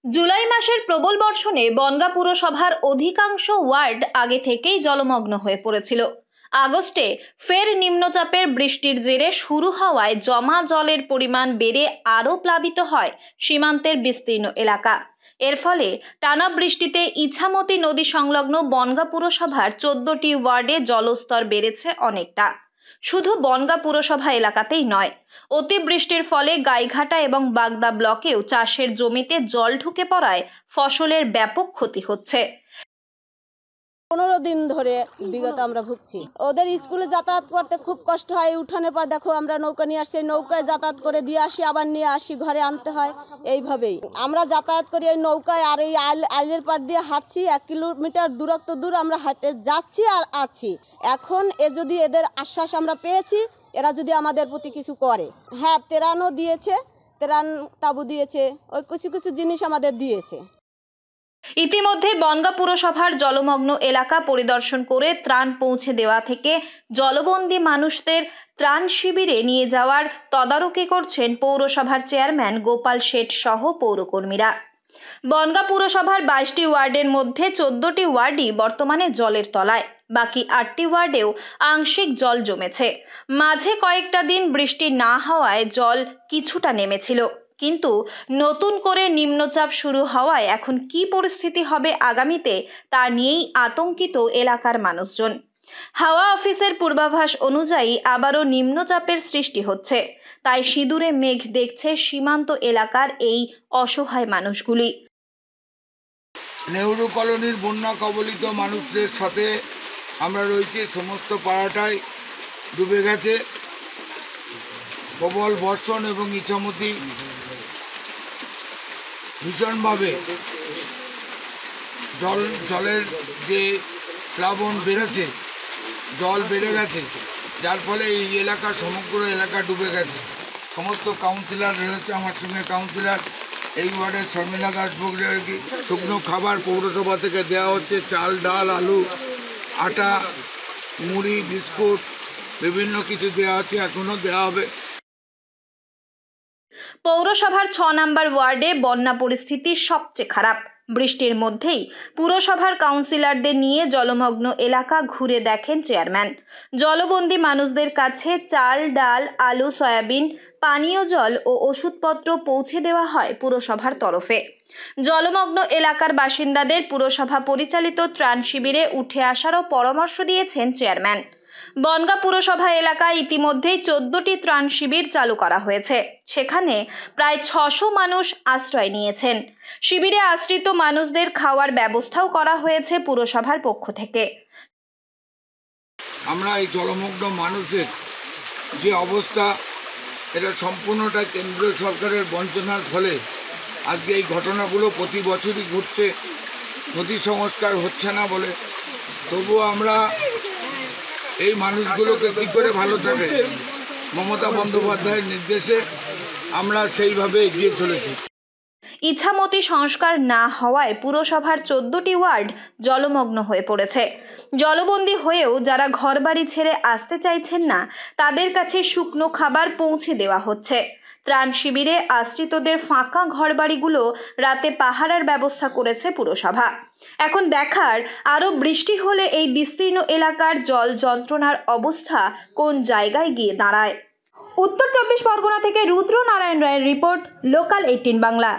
জুলাই মাসের প্রবল বর্ষণে বনগাঁ পুরসভার অধিকাংশ ওয়ার্ড আগে থেকেই জলমগ্ন হয়ে পড়েছিল। আগস্টে ফের নিম্নচাপের বৃষ্টির জেরে শুরু হওয়ায় জমা জলের পরিমাণ বেড়ে আরও প্লাবিত হয় সীমান্তের বিস্তীর্ণ এলাকা। এর ফলে টানা বৃষ্টিতে ইছামতি নদী সংলগ্ন বনগাঁ পুরসভার 14টি ওয়ার্ডে জলস্তর বেড়েছে অনেকটা। শুধু বনগাঁ পুরসভা এলাকাতেই নয়, অতিবৃষ্টির ফলে গাইঘাটা এবং বাগদা ব্লকেও চাষের জমিতে জল ঢুকে পড়ায় ফসলের ব্যাপক ক্ষতি হচ্ছে। 15 দিন ধরে বিগত আমরা ভুগছি। ওদের স্কুলে যাতায়াত করতে খুব কষ্ট হয়। উঠানের পর দেখো আমরা নৌকা নিয়ে আসছি, নৌকায় যাতায়াত করে দিয়ে আসি, আবার নিয়ে আসি, ঘরে আনতে হয়। এইভাবেই আমরা যাতায়াত করি এই নৌকায়। আর এই আইলের পার দিয়ে হাঁটছি, 1 কিলোমিটার দূরত্ব দূর আমরা হাঁটে যাচ্ছি আর আছি। এখন যদি এদের আশ্বাস আমরা পেয়েছি, এরা যদি আমাদের প্রতি কিছু করে, হ্যাঁ ত্রাণও দিয়েছে, ত্রাণ তাবু দিয়েছে, ওই কিছু কিছু জিনিস আমাদের দিয়েছে। ইতিমধ্যে বনগাঁ পুরসভার জলমগ্ন এলাকা পরিদর্শন করে ত্রাণ পৌঁছে দেওয়া থেকে জলবন্দী মানুষদের ত্রাণ শিবিরে নিয়ে যাওয়ার তদারকি করছেন পৌরসভার চেয়ারম্যান গোপাল শেঠ সহ পৌরকর্মীরা। বনগাঁ পুরসভার 22টি ওয়ার্ডের মধ্যে 14টি ওয়ার্ডই বর্তমানে জলের তলায়, বাকি 8টি ওয়ার্ডেও আংশিক জল জমেছে। মাঝে কয়েকটা দিন বৃষ্টি না হওয়ায় জল কিছুটা নেমেছিল, কিন্তু নতুন করে নিম্নচাপ শুরু হওয়ায় এখন কি পরিস্থিতি হবে আগামীতে তা নিয়েই আতঙ্কিত এলাকার মানুষজন। হাওয়া অফিসের পূর্বাভাস অনুযায়ী আবারও নিম্নচাপের সৃষ্টি হচ্ছে, তাই সিঁদুরে মেঘ দেখছে সীমান্ত এলাকার এই অসহায় মানুষগুলি। নেহরু কলোনির বন্যা কবলিত মানুষদের সাথে আমরা রয়েছি। সমস্ত পাড়াটাই ডুবে গেছে। প্রবল বর্ষণ এবং ইছামতি ভীষণভাবে জলের যে প্লাবন বেড়েছে, জল বেড়ে গেছে, যার ফলে এই এলাকা সমগ্র এলাকা ডুবে গেছে। সমস্ত কাউন্সিলর রয়েছে আমার সঙ্গে। কাউন্সিলর এই ওয়ার্ডের শর্মিলা দাসভোগকে শুকনো খাবার পৌরসভা থেকে দেওয়া হচ্ছে। চাল, ডাল, আলু, আটা, মুড়ি, বিস্কুট বিভিন্ন কিছু দেওয়া হচ্ছে, এখনও দেওয়া হবে। পৌরসভার 6 নম্বর ওয়ার্ডে বন্যা পরিস্থিতি সবচেয়ে খারাপ। বৃষ্টির মধ্যেই পুরসভার কাউন্সিলরদের নিয়ে জলমগ্ন এলাকা ঘুরে দেখেন চেয়ারম্যান। জলবন্দী মানুষদের কাছে চাল, ডাল, আলু, সয়াবিন, পানীয় জল ও ওষুধপত্র পৌঁছে দেওয়া হয় পুরসভার তরফে। জলমগ্ন এলাকার বাসিন্দাদের পুরসভা পরিচালিত ত্রাণ শিবিরে উঠে আসারও পরামর্শ দিয়েছেন চেয়ারম্যান। বনগাঁ পুরসভা এলাকায় ইতিমধ্যেই 14টি ত্রাণ শিবির চালু করা হয়েছে। সেখানে প্রায় 600 মানুষ আশ্রয় নিয়েছেন। শিবিরে আশ্রিত মানুষদের খাওয়ার ব্যবস্থাও করা হয়েছে পুরসভার পক্ষ থেকে। আমরা এই জলমগ্ন মানুষের যে অবস্থা, এটা সম্পূর্ণটা কেন্দ্রীয় সরকারের বঞ্চনার ফলে আজকে এই ঘটনাগুলো প্রতি বছরই ঘটছে। নদী সংস্কার হচ্ছে না বলে, তবুও আমরা এই মানুষগুলোকে কী করে ভালো থাকে, মমতা বন্দ্যোপাধ্যায়ের নির্দেশে আমরা সেইভাবে এগিয়ে চলেছি। ইছামতি সংস্কার না হওয়ায় পুরসভার 14টি ওয়ার্ড জলমগ্ন হয়ে পড়েছে। জলবন্দী হয়েও যারা ঘরবাড়ি ছেড়ে আসতে চাইছেন না, তাদের কাছে শুকনো খাবার পৌঁছে দেওয়া হচ্ছে। ত্রাণ শিবিরে আশ্রিতদের ফাঁকা ঘরবাড়িগুলো রাতে পাহারার ব্যবস্থা করেছে পুরসভা। এখন দেখার, আরও বৃষ্টি হলে এই বিস্তীর্ণ এলাকার জল যন্ত্রণার অবস্থা কোন জায়গায় গিয়ে দাঁড়ায়। উত্তর 24 পরগনা থেকে রুদ্র নারায়ণ রায়ের রিপোর্ট, লোকাল 18 বাংলা।